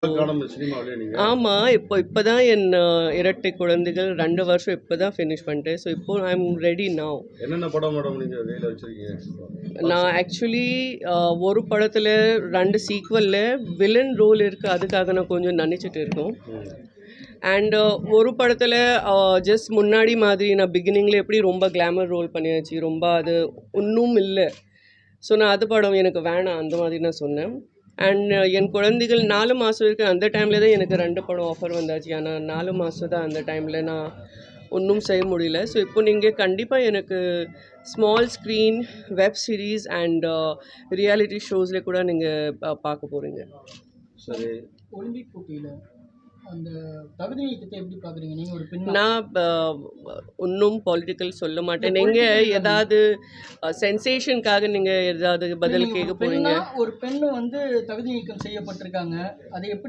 சினிமாவிலே நீங்க ஆமா. இப்போ தான் என் இரட்டை குழந்தைகள் 2 வருஷம் இப்போ தான் ஃபினிஷ் பண்ணிட்டேன். ஸோ இப்போ ஐ எம் ரெடி நவ். என்னென்ன படம் மேடம் நீங்க கையில வச்சிருக்கீங்க? நான் ஆக்சுவலி ஒரு படத்தில் 2 சீக்வலில் வில்லன் ரோல் இருக்குது. அதுக்காக நான் கொஞ்சம் நினச்சிட்டு இருக்கோம். அண்ட் ஒரு படத்தில் ஜஸ்ட் முன்னாடி மாதிரி நான் பிகினிங்கில் எப்படி ரொம்ப கிளாமர் ரோல் பண்ணியாச்சு, ரொம்ப அது ஒன்றும் இல்லை. ஸோ நான் அது படம் எனக்கு வேணாம் அந்த மாதிரி நான் சொன்னேன். அண்ட் என் குழந்தைகள் 4 மாதம் இருக்குது. அந்த டைமில் தான் எனக்கு 2 படம் ஆஃபர் வந்தாச்சு. ஆனால் 4 மாதம் தான் அந்த டைமில் நான் ஒன்றும் செய்ய முடியல. ஸோ இப்போ நீங்கள் கண்டிப்பாக எனக்கு small screen web series and reality ஷோஸில் கூட நீங்கள் பார்க்க போகிறீங்க. சரி, ஒலிம்பிக் போட்டியில் அந்த தகுதி நீக்கத்தை எப்படி பார்க்குறீங்க? நீங்கள் ஒரு பெண் நான் ஒன்றும் பொலிட்டிக்கல் சொல்ல மாட்டேன். நீங்கள் ஏதாவது சென்சேஷனுக்காக நீங்கள் ஏதாவது பதில் கேட்க போகிறீங்க. ஒரு பெண்ணு வந்து தகுதி நீக்கம் செய்யப்பட்டிருக்காங்க. அதை எப்படி